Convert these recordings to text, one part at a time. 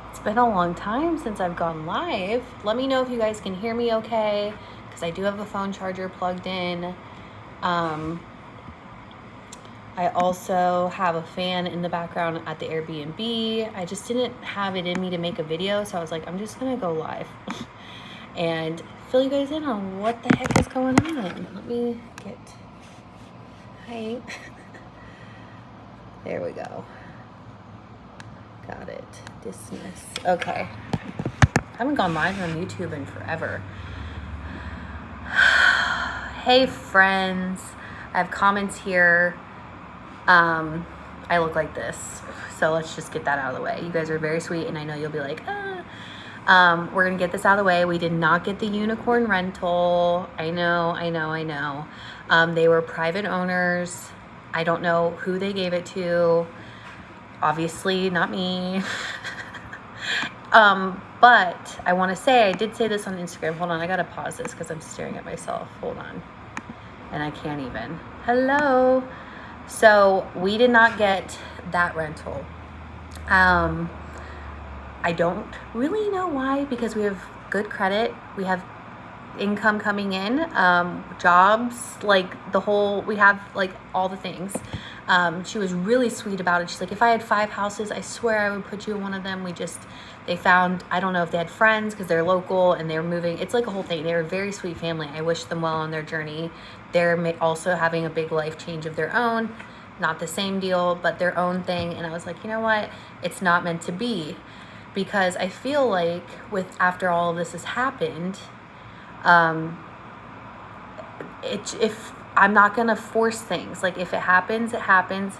It's been a long time since I've gone live. Let me know if you guys can hear me okay, because I do have a phone charger plugged in. I also have a fan in the background at the Airbnb. I just didn't have it in me to make a video, so I was like, I'm just gonna go live and fill you guys in on what the heck is going on. Let me get, hi. There we go. Got it. Dismiss. Okay. I haven't gone live on YouTube in forever. Hey friends. I have comments here. I look like this. So let's just get that out of the way. You guys are very sweet and I know you'll be like, we're gonna get this out of the way. We did not get the unicorn rental. I know. They were private owners. I don't know who they gave it to. Obviously not me. But I want to say, I did say this on Instagram. Hold on, I gotta pause this because I'm staring at myself. Hold on. And I can't even. Hello. So we did not get that rental. I don't really know why, because we have good credit. We have income coming in, jobs, like we have like all the things. She was really sweet about it. She's like, if I had 5 houses, I swear I would put you in one of them. They found, I don't know if they had friends because they're local and they're moving. It's like a whole thing. They're a very sweet family. I wish them well on their journey. They're also having a big life change of their own. Not the same deal, but their own thing. And I was like, you know what? It's not meant to be, because I feel like after all of this has happened, if I'm not gonna force things. Like, if it happens, it happens.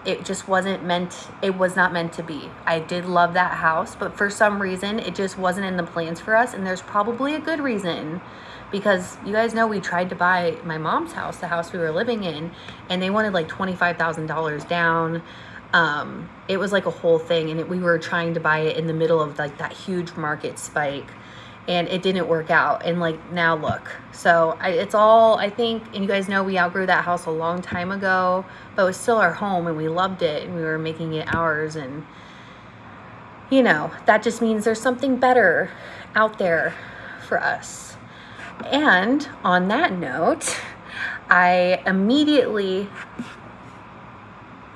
It just wasn't meant. It was not meant to be. I did love that house, but for some reason, it just wasn't in the plans for us. And there's probably a good reason, because you guys know we tried to buy my mom's house, the house we were living in, and they wanted like $25,000 down. It was like a whole thing, and we were trying to buy it in the middle of like that huge market spike. And it didn't work out. And like, now look. So it's all, I think, and you guys know we outgrew that house a long time ago, but it was still our home and we loved it and we were making it ours. And, you know, that just means there's something better out there for us. And on that note, I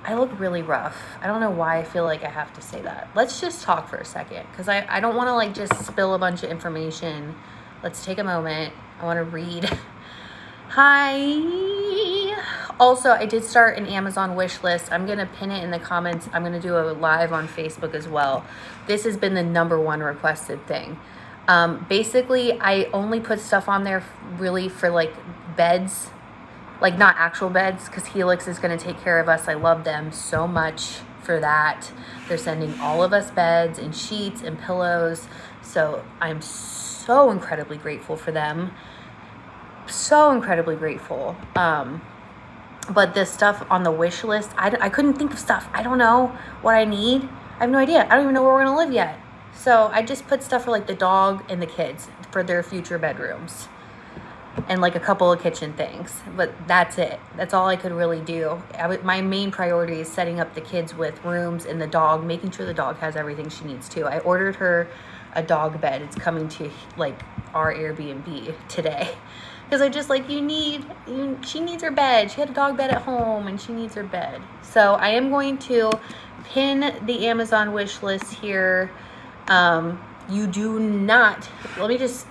look really rough. I don't know why I feel like I have to say that. Let's just talk for a second, because I don't want to like just spill a bunch of information. Let's take a moment. I want to read. Hi. Also, I did start an Amazon wish list. I'm going to pin it in the comments. I'm going to do a live on Facebook as well. This has been the #1 requested thing. Basically, I only put stuff on there really for like beds. Like, not actual beds, because Helix is going to take care of us. I love them so much for that. They're sending all of us beds and sheets and pillows. So I'm so incredibly grateful for them. So incredibly grateful. But this stuff on the wish list, I couldn't think of stuff. I don't know what I need. I have no idea. I don't even know where we're going to live yet. So I just put stuff for like the dog and the kids for their future bedrooms. And like a couple of kitchen things, but that's it. That's all I could really do. My main priority is setting up the kids with rooms and the dog, making sure the dog has everything she needs to. I ordered her a dog bed. It's coming to like our Airbnb today, because I just like, she needs her bed. She had a dog bed at home and she needs her bed. So I am going to pin the Amazon wish list here. You do not, let me just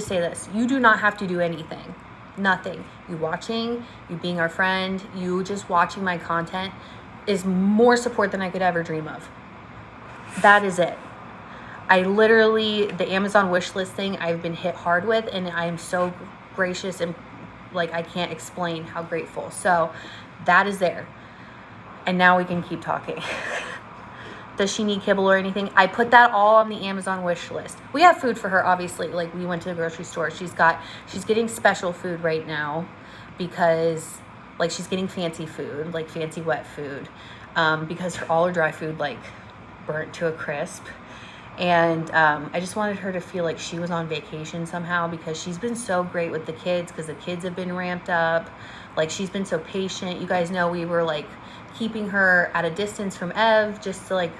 say this. You do not have to do anything. Nothing. You watching, you being our friend, you just watching my content is more support than I could ever dream of. That is it. The Amazon wish list thing, I've been hit hard with, and I am so gracious, and like, I can't explain how grateful. So that is there. And now we can keep talking. Does she need kibble or anything? I put that all on the Amazon wish list. We have food for her, obviously. Like, we went to the grocery store. She's getting special food right now, because like, she's getting fancy food, like fancy wet food, because all her dry food like burnt to a crisp. And I just wanted her to feel like she was on vacation somehow, because she's been so great with the kids, because the kids have been ramped up. Like, she's been so patient. You guys know we were like keeping her at a distance from Ev, just to like,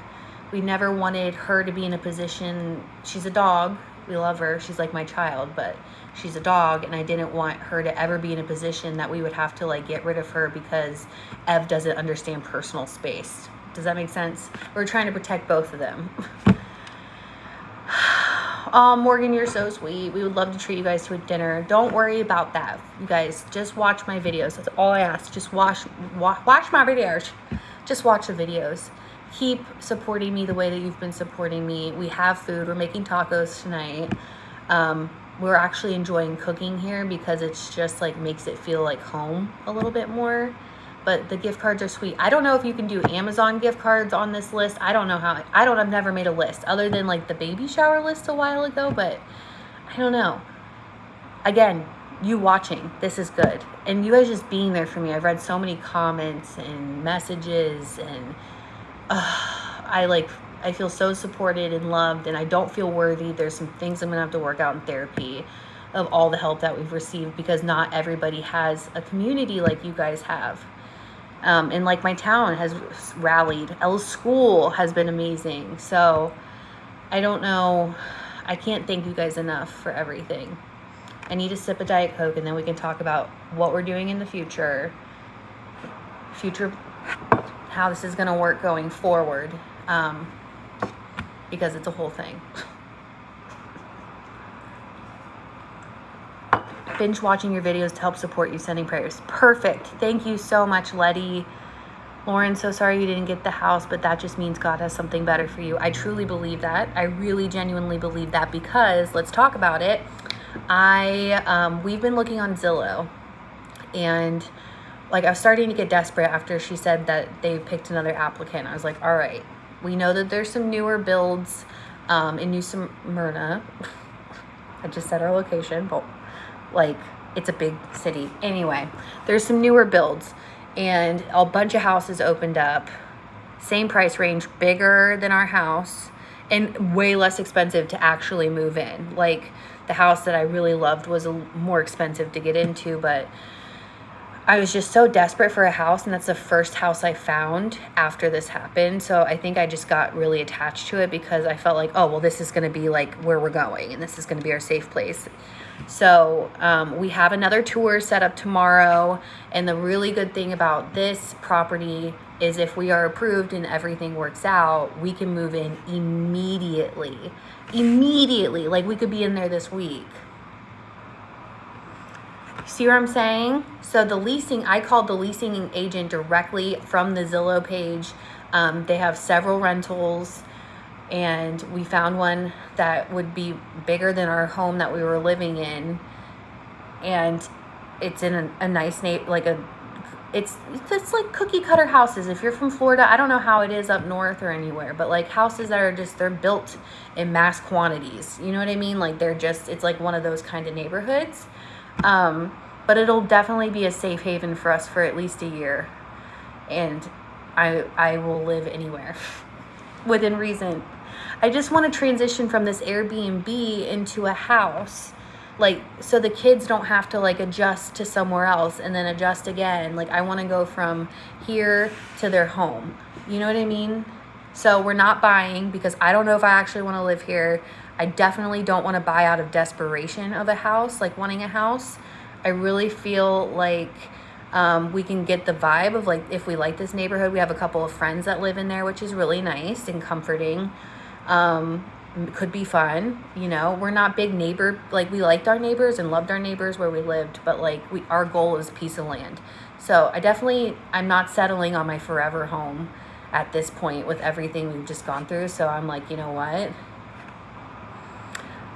we never wanted her to be in a position, she's a dog, we love her, she's like my child, but she's a dog, and I didn't want her to ever be in a position that we would have to like get rid of her because Ev doesn't understand personal space. Does that make sense? We're trying to protect both of them. Oh, Morgan, you're so sweet. We would love to treat you guys to a dinner. Don't worry about that. You guys, just watch my videos. That's all I ask. Just watch my videos. Just watch the videos. Keep supporting me the way that you've been supporting me. We have food. We're making tacos tonight. We're actually enjoying cooking here because it's just like makes it feel like home a little bit more. But the gift cards are sweet. I don't know if you can do Amazon gift cards on this list. I don't know how. I've never made a list other than like the baby shower list a while ago, but I don't know. Again, you watching, this is good. And you guys just being there for me. I've read so many comments and messages, and I feel so supported and loved, and I don't feel worthy. There's some things I'm gonna have to work out in therapy of all the help that we've received, because not everybody has a community like you guys have. And like my town has rallied. Ella's school has been amazing. So I don't know. I can't thank you guys enough for everything. I need a sip of Diet Coke, and then we can talk about what we're doing in the future, how this is going to work going forward, because it's a whole thing. Binge watching your videos to help support you, sending prayers. Perfect. Thank you so much, Letty. Lauren, so sorry you didn't get the house, but that just means God has something better for you. I truly believe that. I really genuinely believe that, because let's talk about it. We've been looking on Zillow, and like I was starting to get desperate after she said that they picked another applicant. I was like, all right, we know that there's some newer builds in New Smyrna. I just said our location, but like it's a big city. Anyway, there's some newer builds, and a bunch of houses opened up, same price range, bigger than our house, and way less expensive to actually move in. Like the house that I really loved was more expensive to get into, but I was just so desperate for a house, and that's the first house I found after this happened. So I think I just got really attached to it because I felt like, oh, well, this is going to be like where we're going, and this is going to be our safe place. So we have another tour set up tomorrow, and the really good thing about this property is if we are approved and everything works out, we can move in immediately. Like we could be in there this week. See what I'm saying? So the leasing, I called the leasing agent directly from the Zillow page. They have several rentals, and we found one that would be bigger than our home that we were living in, and it's in a nice it's like cookie cutter houses. If you're from Florida, I don't know how it is up north or anywhere, but like houses that are just, they're built in mass quantities. You know what I mean? Like it's like one of those kind of neighborhoods. But it'll definitely be a safe haven for us for at least a year, and I will live anywhere within reason. I just want to transition from this Airbnb into a house, like so the kids don't have to like adjust to somewhere else and then adjust again. Like I want to go from here to their home. You know what I mean? So we're not buying, because I don't know if I actually want to live here. I definitely don't want to buy out of desperation of a house, like wanting a house. I really feel like we can get the vibe of like, if we like this neighborhood, we have a couple of friends that live in there, which is really nice and comforting. Could be fun. You know, we're not big neighbor, like we liked our neighbors and loved our neighbors where we lived, but like our goal is a piece of land. So I'm not settling on my forever home at this point with everything we've just gone through. So I'm like, you know what?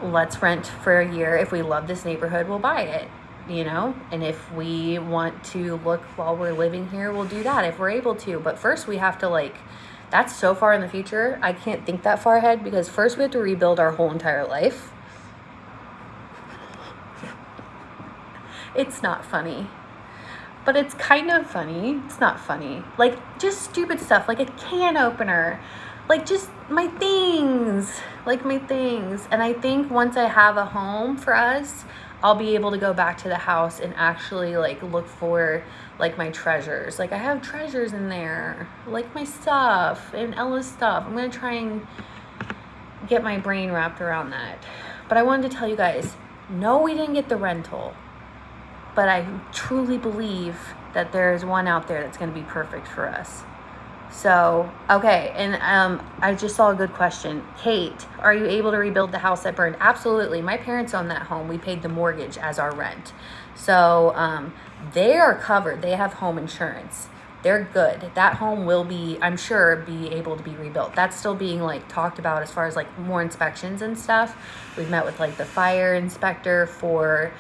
Let's rent for a year. If we love this neighborhood, we'll buy it, you know? And if we want to look while we're living here, we'll do that if we're able to. But first we have to that's so far in the future. I can't think that far ahead, because first we have to rebuild our whole entire life. It's not funny, but it's kind of funny. It's not funny. Like just stupid stuff, like a can opener, like just my things. And I think once I have a home for us, I'll be able to go back to the house and actually like look for like my treasures. Like I have treasures in there, like my stuff and Ella's stuff. I'm going to try and get my brain wrapped around that. But I wanted to tell you guys, no, we didn't get the rental, but I truly believe that there's one out there that's going to be perfect for us. So, okay, and I just saw a good question. Kate, are you able to rebuild the house that burned? Absolutely. My parents own that home. We paid the mortgage as our rent. So they are covered. They have home insurance. They're good. That home will be, I'm sure, be able to be rebuilt. That's still being like talked about as far as like more inspections and stuff. We've met with like the fire inspector for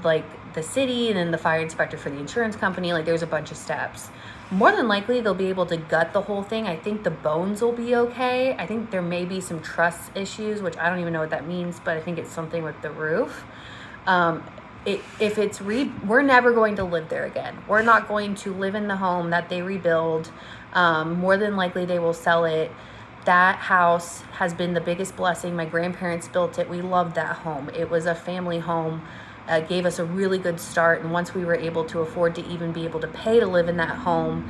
like the city and then the fire inspector for the insurance company. Like there's a bunch of steps. More than likely, they'll be able to gut the whole thing. I think the bones will be okay. I think there may be some truss issues, which I don't even know what that means, but I think it's something with the roof. We're never going to live there again. We're not going to live in the home that they rebuild. More than likely, they will sell it. That house has been the biggest blessing. My grandparents built it. We loved that home. It was a family home. Gave us a really good start, and once we were able to afford to even be able to pay to live in that home,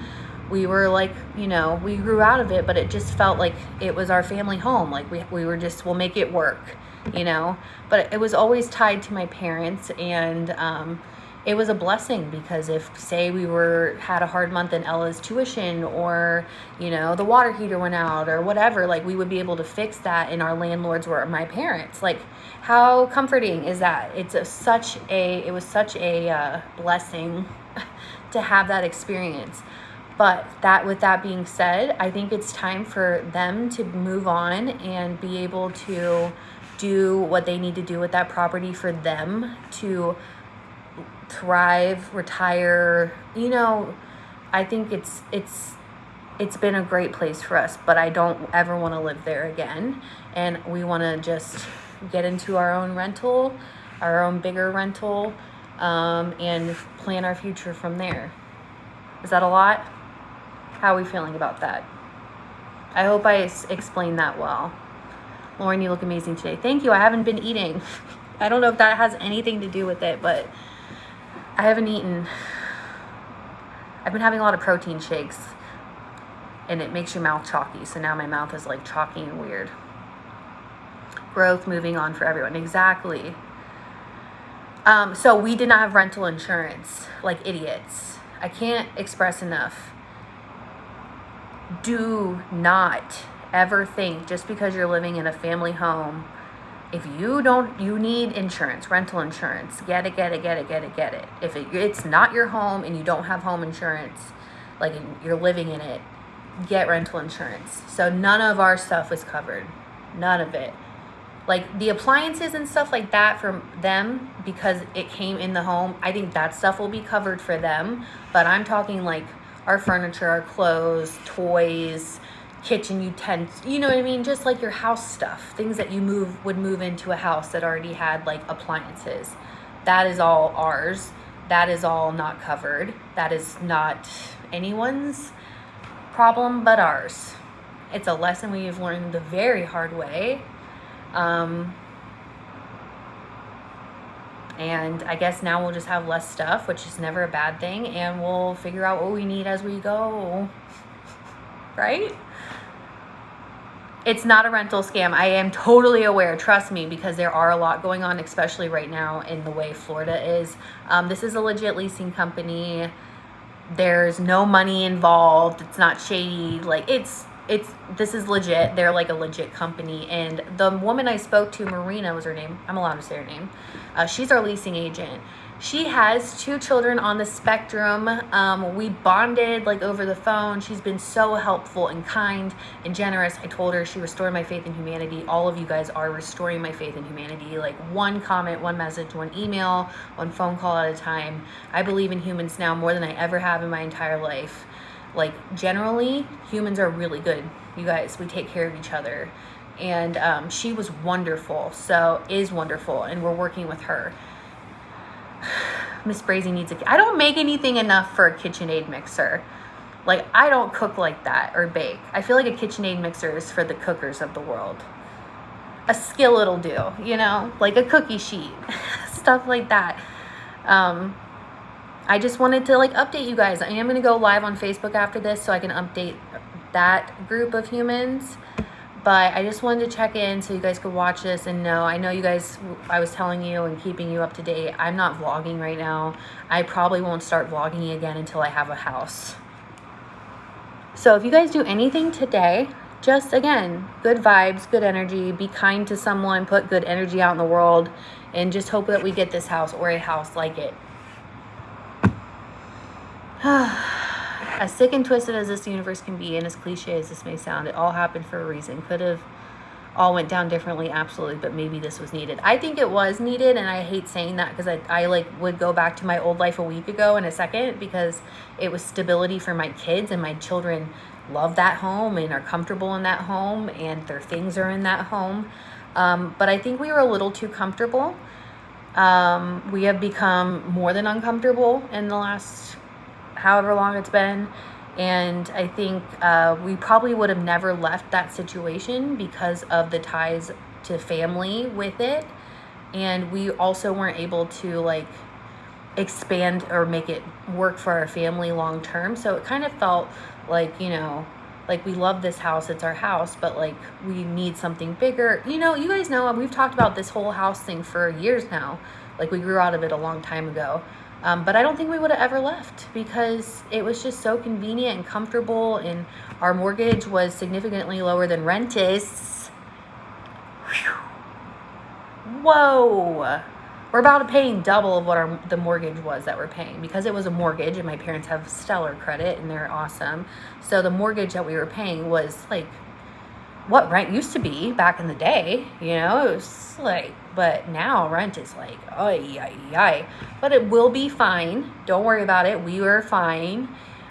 we were like, we grew out of it, but it just felt like it was our family home. Like we were just, we'll make it work, but it was always tied to my parents, and it was a blessing because if, say, we had a hard month in Ella's tuition, or the water heater went out or whatever, like we would be able to fix that, and our landlords were my parents. Like, how comforting is that? It was such a blessing to have that experience. But with that being said, I think it's time for them to move on and be able to do what they need to do with that property for them to thrive, retire. I think it's been a great place for us, but I don't ever want to live there again. And we want to just get into our own rental, our own bigger rental, and plan our future from there. Is that a lot? How are we feeling about that? I hope I explained that well. Lauren, you look amazing today. Thank you. I haven't been eating. I don't know if that has anything to do with it, but I haven't eaten. I've been having a lot of protein shakes, and it makes your mouth chalky. So now my mouth is like chalky and weird. Growth, moving on for everyone. Exactly. So we did not have rental insurance like idiots. I can't express enough. Do not ever think just because you're living in a family home, if you need insurance, rental insurance, get it. If it's not your home and you don't have home insurance, like you're living in it, get rental insurance. So none of our stuff was covered. None of it. Like the appliances and stuff like that from them, because it came in the home, I think that stuff will be covered for them. But I'm talking like our furniture, our clothes, toys, kitchen utensils, you know what I mean? Just like your house stuff, things that you would move into a house that already had like appliances. That is all ours. That is all not covered. That is not anyone's problem but ours. It's a lesson we have learned the very hard way. And I guess now we'll just have less stuff, which is never a bad thing, and we'll figure out what we need as we go. Right? It's not a rental scam. I am totally aware. Trust me, because there are a lot going on, especially right now in the way Florida is. This is a legit leasing company. There's no money involved. It's not shady. Like this is legit. They're like a legit company. And the woman I spoke to, Marina was her name. I'm allowed to say her name. She's our leasing agent. She has 2 children on the spectrum. We bonded like over the phone. She's been so helpful and kind and generous. I told her she restored my faith in humanity. All of you guys are restoring my faith in humanity. Like one comment, one message, one email, one phone call at a time. I believe in humans now more than I ever have in my entire life. Like generally, humans are really good. You guys, we take care of each other. And she was wonderful. Is wonderful. And we're working with her. Miss Brazee needs I don't make anything enough for a KitchenAid mixer. Like, I don't cook like that or bake. I feel like a KitchenAid mixer is for the cookers of the world. A skillet'll do, like a cookie sheet. stuff like that. I just wanted to like update you guys. I am going to go live on Facebook after this so I can update that group of humans. But I just wanted to check in so you guys could watch this and know. I know you guys, I was telling you and keeping you up to date. I'm not vlogging right now. I probably won't start vlogging again until I have a house. So if you guys do anything today, just again, good vibes, good energy, be kind to someone, put good energy out in the world, and just hope that we get this house or a house like it. As sick and twisted as this universe can be, and as cliche as this may sound, it all happened for a reason. Could have all went down differently, absolutely, but maybe this was needed. I think it was needed, and I hate saying that because I like would go back to my old life a week ago in a second because it was stability for my kids, and my children love that home and are comfortable in that home, and their things are in that home. But I think we were a little too comfortable. We have become more than uncomfortable in the last however long it's been. And I think we probably would have never left that situation because of the ties to family with it. And we also weren't able to like expand or make it work for our family long term. So it kind of felt like, you know, like we love this house, it's our house, but like we need something bigger. You know, you guys know we've talked about this whole house thing for years now. Like we grew out of it a long time ago. But I don't think we would have ever left because it was just so convenient and comfortable, and our mortgage was significantly lower than rent is. Whoa. We're about paying double of what the mortgage was that we're paying because it was a mortgage, and my parents have stellar credit and they're awesome. So the mortgage that we were paying was like what rent used to be back in the day, you know, it was like, but now rent is like, ay. But it will be fine. Don't worry about it. We were fine.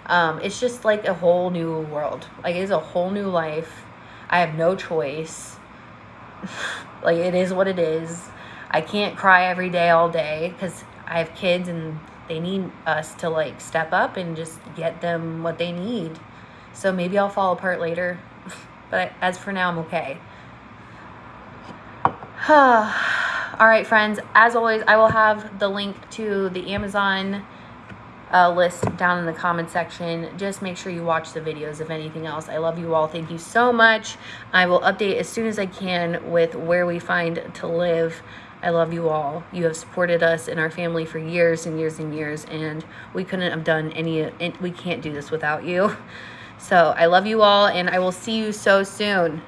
It's just like a whole new world. Like it's a whole new life. I have no choice. Like it is what it is. I can't cry every day, all day, because I have kids and they need us to like step up and just get them what they need. So maybe I'll fall apart later. But as for now, I'm okay. All right, friends. As always, I will have the link to the Amazon list down in the comment section. Just make sure you watch the videos, if anything else. I love you all. Thank you so much. I will update as soon as I can with where we find to live. I love you all. You have supported us and our family for years and years and years, and we couldn't have done we can't do this without you. So I love you all, and I will see you so soon.